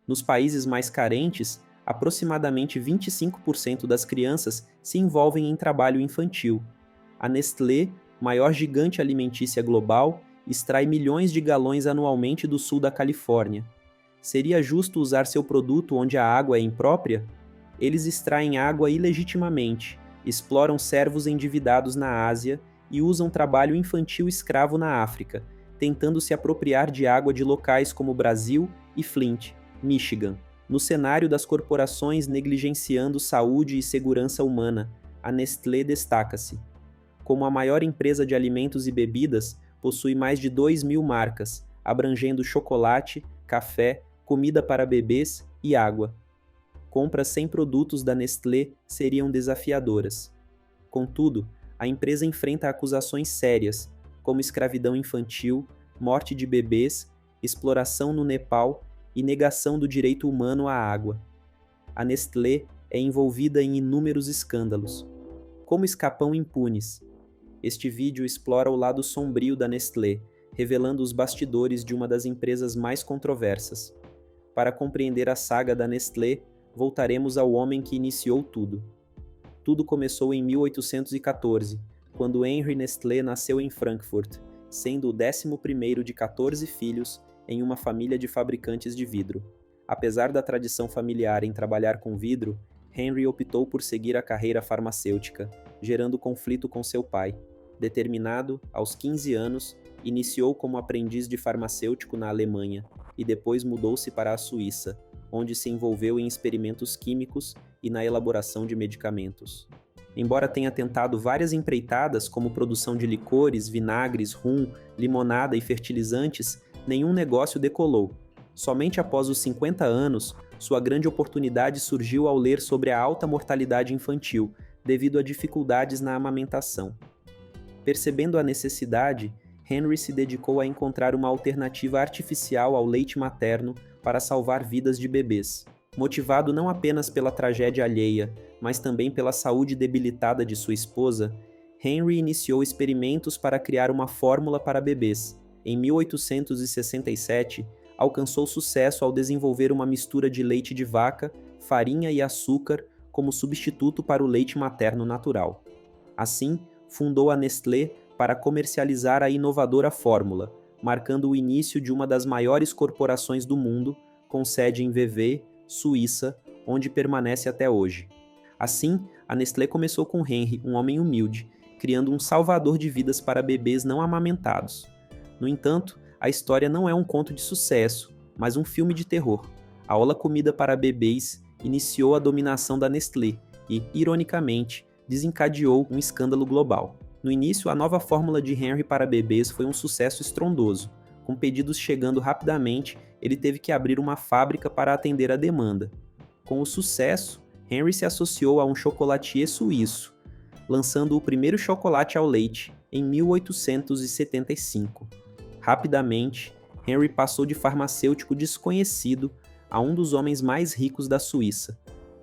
Nos países mais carentes, aproximadamente 25% das crianças se envolvem em trabalho infantil. A Nestlé, maior gigante alimentícia global, extrai milhões de galões anualmente do sul da Califórnia. Seria justo usar seu produto onde a água é imprópria? Eles extraem água ilegitimamente, exploram servos endividados na Ásia e usam trabalho infantil escravo na África, tentando se apropriar de água de locais como Brasil e Flint, Michigan. No cenário das corporações negligenciando saúde e segurança humana, a Nestlé destaca-se. Como a maior empresa de alimentos e bebidas, possui mais de 2.000 marcas, abrangendo chocolate, café, comida para bebês e água. Compras sem produtos da Nestlé seriam desafiadoras. Contudo, a empresa enfrenta acusações sérias, como escravidão infantil, morte de bebês, exploração no Nepal e negação do direito humano à água. A Nestlé é envolvida em inúmeros escândalos. Como escapam impunes? Este vídeo explora o lado sombrio da Nestlé, revelando os bastidores de uma das empresas mais controversas. Para compreender a saga da Nestlé, voltaremos ao homem que iniciou tudo. Tudo começou em 1814, quando Henry Nestlé nasceu em Frankfurt, sendo o 11º de 14 filhos em uma família de fabricantes de vidro. Apesar da tradição familiar em trabalhar com vidro, Henry optou por seguir a carreira farmacêutica, gerando conflito com seu pai. Determinado, aos 15 anos, iniciou como aprendiz de farmacêutico na Alemanha e depois mudou-se para a Suíça, onde se envolveu em experimentos químicos e na elaboração de medicamentos. Embora tenha tentado várias empreitadas, como produção de licores, vinagres, rum, limonada e fertilizantes, nenhum negócio decolou. Somente após os 50 anos, sua grande oportunidade surgiu ao ler sobre a alta mortalidade infantil, devido a dificuldades na amamentação. Percebendo a necessidade, Henry se dedicou a encontrar uma alternativa artificial ao leite materno para salvar vidas de bebês. Motivado não apenas pela tragédia alheia, mas também pela saúde debilitada de sua esposa, Henry iniciou experimentos para criar uma fórmula para bebês. Em 1867, alcançou sucesso ao desenvolver uma mistura de leite de vaca, farinha e açúcar como substituto para o leite materno natural. Assim, fundou a Nestlé para comercializar a inovadora fórmula, marcando o início de uma das maiores corporações do mundo, com sede em Vevey, Suíça, onde permanece até hoje. Assim, a Nestlé começou com Henry, um homem humilde, criando um salvador de vidas para bebês não amamentados. No entanto, a história não é um conto de sucesso, mas um filme de terror. A Ola Comida para Bebês iniciou a dominação da Nestlé e, ironicamente, desencadeou um escândalo global. No início, a nova fórmula de Henry para bebês foi um sucesso estrondoso. Com pedidos chegando rapidamente, ele teve que abrir uma fábrica para atender a demanda. Com o sucesso, Henry se associou a um chocolatier suíço, lançando o primeiro chocolate ao leite em 1875. Rapidamente, Henry passou de farmacêutico desconhecido a um dos homens mais ricos da Suíça.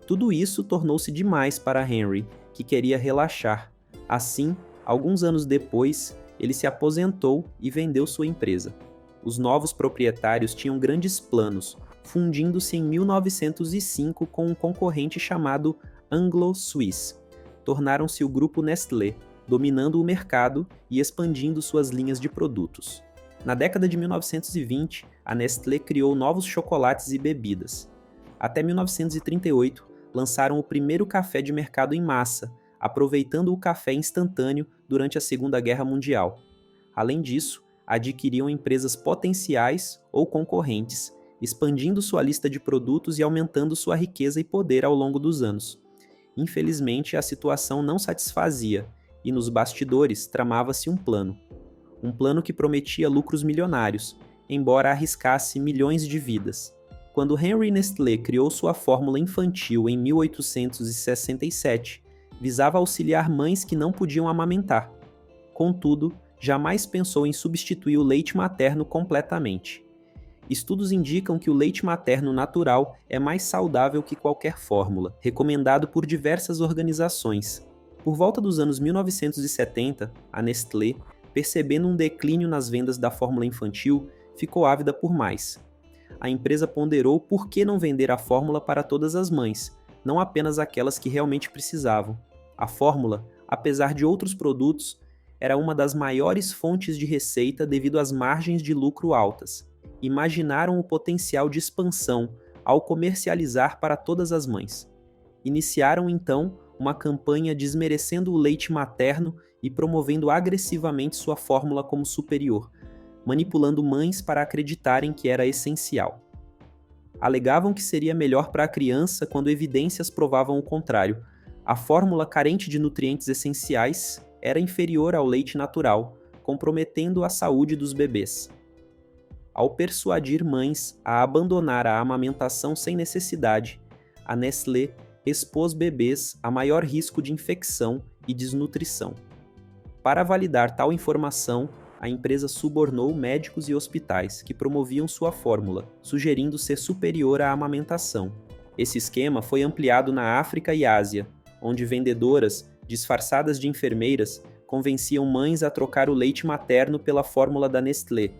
Tudo isso tornou-se demais para Henry, que queria relaxar. Assim, alguns anos depois, ele se aposentou e vendeu sua empresa. Os novos proprietários tinham grandes planos, fundindo-se em 1905 com um concorrente chamado Anglo-Suisse. Tornaram-se o grupo Nestlé, dominando o mercado e expandindo suas linhas de produtos. Na década de 1920, a Nestlé criou novos chocolates e bebidas. Até 1938, lançaram o primeiro café de mercado em massa, aproveitando o café instantâneo durante a Segunda Guerra Mundial. Além disso, adquiriam empresas potenciais ou concorrentes, expandindo sua lista de produtos e aumentando sua riqueza e poder ao longo dos anos. Infelizmente, a situação não satisfazia, e nos bastidores tramava-se um plano. Um plano que prometia lucros milionários, embora arriscasse milhões de vidas. Quando Henry Nestlé criou sua fórmula infantil em 1867, visava auxiliar mães que não podiam amamentar. Contudo, jamais pensou em substituir o leite materno completamente. Estudos indicam que o leite materno natural é mais saudável que qualquer fórmula, recomendado por diversas organizações. Por volta dos anos 1970, a Nestlé, percebendo um declínio nas vendas da fórmula infantil, ficou ávida por mais. a empresa ponderou por que não vender a fórmula para todas as mães, não apenas aquelas que realmente precisavam. A fórmula, apesar de outros produtos, era uma das maiores fontes de receita devido às margens de lucro altas. Imaginaram o potencial de expansão ao comercializar para todas as mães. Iniciaram então uma campanha desmerecendo o leite materno e promovendo agressivamente sua fórmula como superior, manipulando mães para acreditarem que era essencial. Alegavam que seria melhor para a criança quando evidências provavam o contrário. A fórmula carente de nutrientes essenciais era inferior ao leite natural, comprometendo a saúde dos bebês. Ao persuadir mães a abandonar a amamentação sem necessidade, a Nestlé expôs bebês a maior risco de infecção e desnutrição. Para validar tal informação, a empresa subornou médicos e hospitais que promoviam sua fórmula, sugerindo ser superior à amamentação. Esse esquema foi ampliado na África e Ásia, onde vendedoras, disfarçadas de enfermeiras, convenciam mães a trocar o leite materno pela fórmula da Nestlé.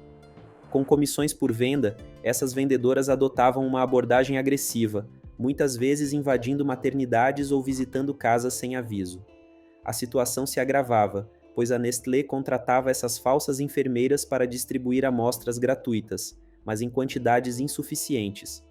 Com comissões por venda, essas vendedoras adotavam uma abordagem agressiva, muitas vezes invadindo maternidades ou visitando casas sem aviso. A situação se agravava, pois a Nestlé contratava essas falsas enfermeiras para distribuir amostras gratuitas, mas em quantidades insuficientes.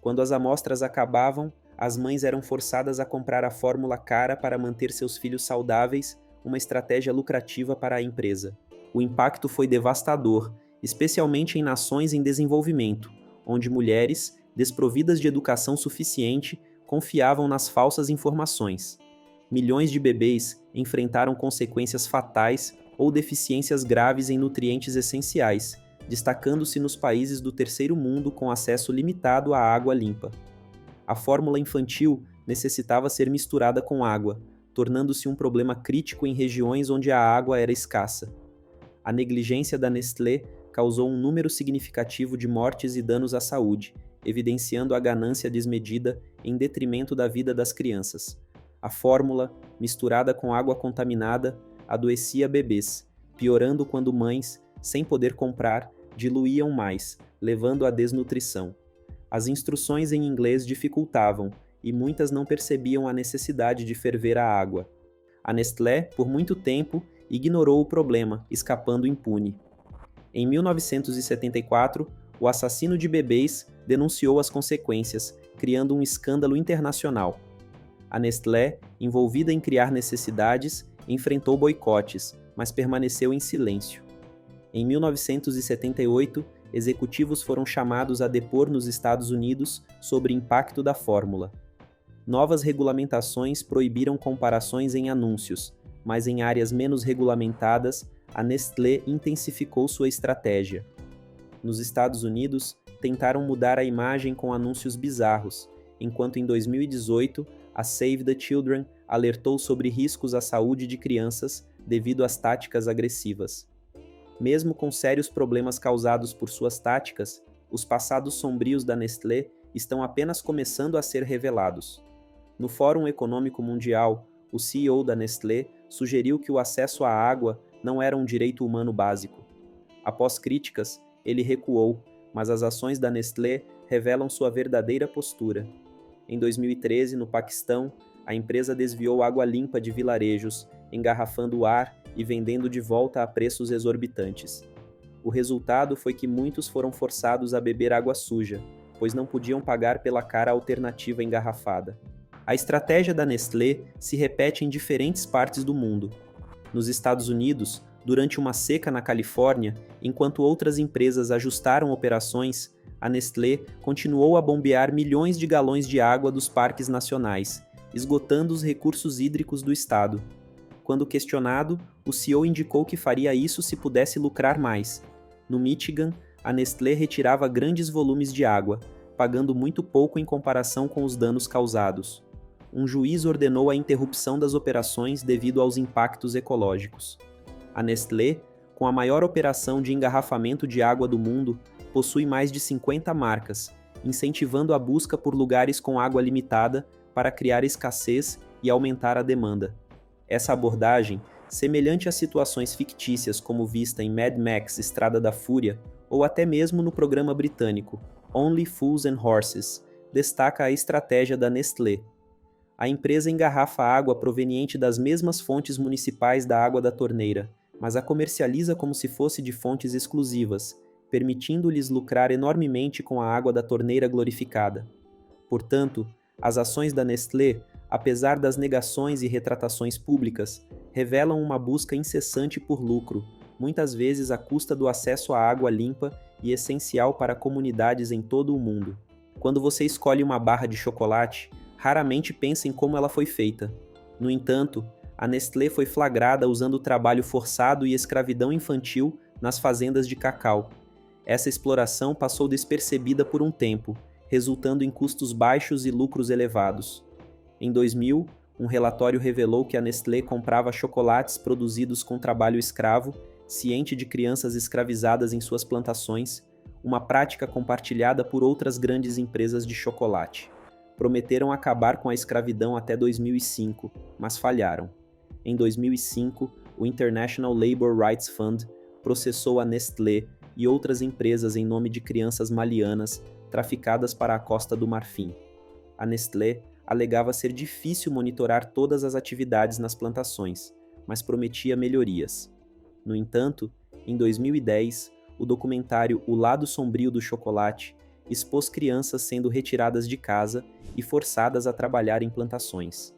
Quando as amostras acabavam, as mães eram forçadas a comprar a fórmula cara para manter seus filhos saudáveis, uma estratégia lucrativa para a empresa. O impacto foi devastador, especialmente em nações em desenvolvimento, onde mulheres, desprovidas de educação suficiente, confiavam nas falsas informações. Milhões de bebês enfrentaram consequências fatais ou deficiências graves em nutrientes essenciais, destacando-se nos países do terceiro mundo com acesso limitado à água limpa. A fórmula infantil necessitava ser misturada com água, tornando-se um problema crítico em regiões onde a água era escassa. A negligência da Nestlé causou um número significativo de mortes e danos à saúde, evidenciando a ganância desmedida em detrimento da vida das crianças. A fórmula, misturada com água contaminada, adoecia bebês, piorando quando mães, sem poder comprar, diluíam mais, levando à desnutrição. As instruções em inglês dificultavam, e muitas não percebiam a necessidade de ferver a água. A Nestlé, por muito tempo, ignorou o problema, escapando impune. Em 1974, o assassino de bebês denunciou as consequências, criando um escândalo internacional. A Nestlé, envolvida em criar necessidades, enfrentou boicotes, mas permaneceu em silêncio. Em 1978, executivos foram chamados a depor nos Estados Unidos sobre o impacto da fórmula. Novas regulamentações proibiram comparações em anúncios, mas em áreas menos regulamentadas, a Nestlé intensificou sua estratégia. Nos Estados Unidos, tentaram mudar a imagem com anúncios bizarros, enquanto em 2018, a Save the Children alertou sobre riscos à saúde de crianças devido às táticas agressivas. Mesmo com sérios problemas causados por suas táticas, os passados sombrios da Nestlé estão apenas começando a ser revelados. No Fórum Econômico Mundial, o CEO da Nestlé sugeriu que o acesso à água não era um direito humano básico. Após críticas, ele recuou, mas as ações da Nestlé revelam sua verdadeira postura. Em 2013, no Paquistão, a empresa desviou água limpa de vilarejos, engarrafando o ar e vendendo de volta a preços exorbitantes. O resultado foi que muitos foram forçados a beber água suja, pois não podiam pagar pela cara alternativa engarrafada. A estratégia da Nestlé se repete em diferentes partes do mundo. Nos Estados Unidos, durante uma seca na Califórnia, enquanto outras empresas ajustaram operações, a Nestlé continuou a bombear milhões de galões de água dos parques nacionais, esgotando os recursos hídricos do estado. Quando questionado, o CEO indicou que faria isso se pudesse lucrar mais. No Michigan, a Nestlé retirava grandes volumes de água, pagando muito pouco em comparação com os danos causados. Um juiz ordenou a interrupção das operações devido aos impactos ecológicos. A Nestlé, com a maior operação de engarrafamento de água do mundo, possui mais de 50 marcas, incentivando a busca por lugares com água limitada para criar escassez e aumentar a demanda. Essa abordagem, semelhante a situações fictícias como vista em Mad Max Estrada da Fúria, ou até mesmo no programa britânico, Only Fools and Horses, destaca a estratégia da Nestlé. A empresa engarrafa água proveniente das mesmas fontes municipais da água da torneira, mas a comercializa como se fosse de fontes exclusivas, permitindo-lhes lucrar enormemente com a água da torneira glorificada. Portanto, as ações da Nestlé, apesar das negações e retratações públicas, revelam uma busca incessante por lucro, muitas vezes à custa do acesso à água limpa e essencial para comunidades em todo o mundo. Quando você escolhe uma barra de chocolate, raramente pensa em como ela foi feita. No entanto, a Nestlé foi flagrada usando trabalho forçado e escravidão infantil nas fazendas de cacau. Essa exploração passou despercebida por um tempo, resultando em custos baixos e lucros elevados. Em 2000, um relatório revelou que a Nestlé comprava chocolates produzidos com trabalho escravo, ciente de crianças escravizadas em suas plantações, uma prática compartilhada por outras grandes empresas de chocolate. Prometeram acabar com a escravidão até 2005, mas falharam. Em 2005, o International Labour Rights Fund processou a Nestlé e outras empresas em nome de crianças malianas traficadas para a Costa do Marfim. A Nestlé alegava ser difícil monitorar todas as atividades nas plantações, mas prometia melhorias. No entanto, em 2010, o documentário O Lado Sombrio do Chocolate expôs crianças sendo retiradas de casa e forçadas a trabalhar em plantações.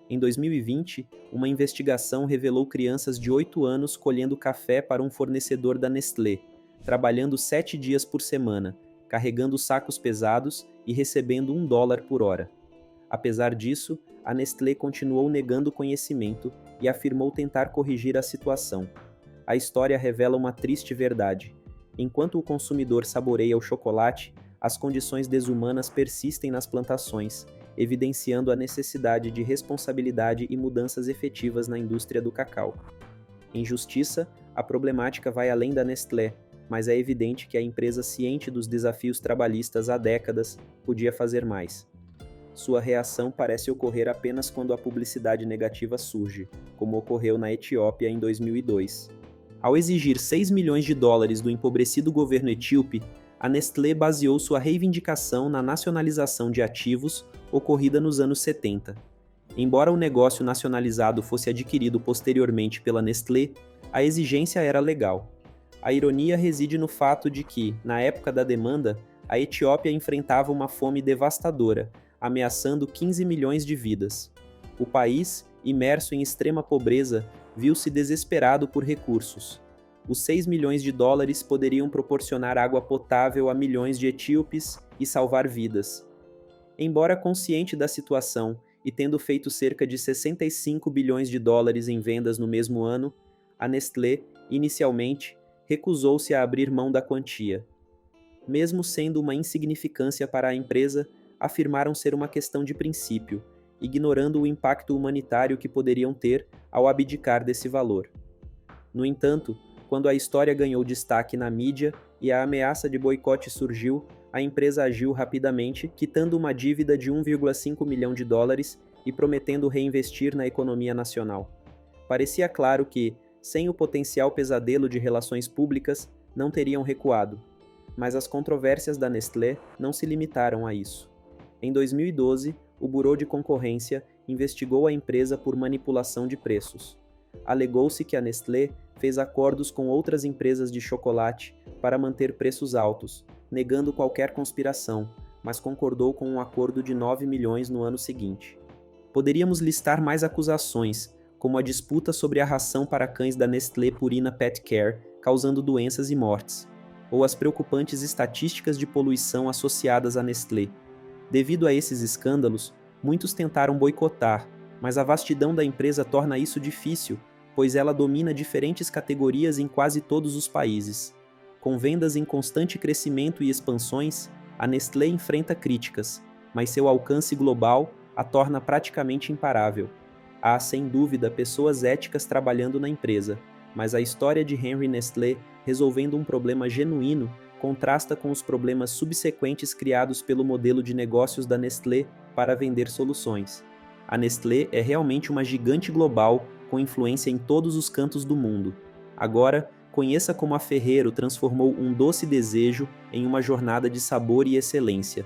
Em 2020, uma investigação revelou crianças de 8 anos colhendo café para um fornecedor da Nestlé, trabalhando 7 dias por semana, carregando sacos pesados e recebendo $1 por hora. Apesar disso, a Nestlé continuou negando conhecimento e afirmou tentar corrigir a situação. A história revela uma triste verdade. Enquanto o consumidor saboreia o chocolate, as condições desumanas persistem nas plantações, evidenciando a necessidade de responsabilidade e mudanças efetivas na indústria do cacau. Em justiça, a problemática vai além da Nestlé, mas é evidente que a empresa, ciente dos desafios trabalhistas há décadas, podia fazer mais. Sua reação parece ocorrer apenas quando a publicidade negativa surge, como ocorreu na Etiópia em 2002. Ao exigir $6 milhões do empobrecido governo etíope, a Nestlé baseou sua reivindicação na nacionalização de ativos ocorrida nos anos 70. Embora o negócio nacionalizado fosse adquirido posteriormente pela Nestlé, a exigência era legal. A ironia reside no fato de que, na época da demanda, a Etiópia enfrentava uma fome devastadora, ameaçando 15 milhões de vidas. O país, imerso em extrema pobreza, viu-se desesperado por recursos. Os $6 milhões poderiam proporcionar água potável a milhões de etíopes e salvar vidas. Embora consciente da situação e tendo feito cerca de $65 bilhões em vendas no mesmo ano, a Nestlé, inicialmente, recusou-se a abrir mão da quantia. Mesmo sendo uma insignificância para a empresa, afirmaram ser uma questão de princípio, ignorando o impacto humanitário que poderiam ter ao abdicar desse valor. No entanto, quando a história ganhou destaque na mídia e a ameaça de boicote surgiu, a empresa agiu rapidamente, quitando uma dívida de $1,5 milhão e prometendo reinvestir na economia nacional. Parecia claro que, sem o potencial pesadelo de relações públicas, não teriam recuado. Mas as controvérsias da Nestlé não se limitaram a isso. Em 2012, o Bureau de Concorrência investigou a empresa por manipulação de preços. Alegou-se que a Nestlé fez acordos com outras empresas de chocolate para manter preços altos, negando qualquer conspiração, mas concordou com um acordo de 9 milhões no ano seguinte. Poderíamos listar mais acusações, como a disputa sobre a ração para cães da Nestlé Purina Pet Care, causando doenças e mortes, ou as preocupantes estatísticas de poluição associadas à Nestlé. Devido a esses escândalos, muitos tentaram boicotar, mas a vastidão da empresa torna isso difícil, pois ela domina diferentes categorias em quase todos os países. Com vendas em constante crescimento e expansões, a Nestlé enfrenta críticas, mas seu alcance global a torna praticamente imparável. Há, sem dúvida, pessoas éticas trabalhando na empresa, mas a história de Henry Nestlé resolvendo um problema genuíno contrasta com os problemas subsequentes criados pelo modelo de negócios da Nestlé para vender soluções. A Nestlé é realmente uma gigante global com influência em todos os cantos do mundo. Agora, Conheça como a Ferrero transformou um doce desejo em uma jornada de sabor e excelência.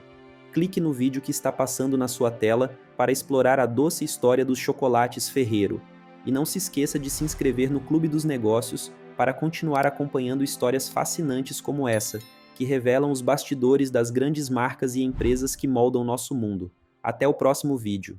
Clique no vídeo que está passando na sua tela para explorar a doce história dos chocolates Ferrero. E não se esqueça de se inscrever no Clube dos Negócios para continuar acompanhando histórias fascinantes como essa, que revelam os bastidores das grandes marcas e empresas que moldam nosso mundo. Até o próximo vídeo.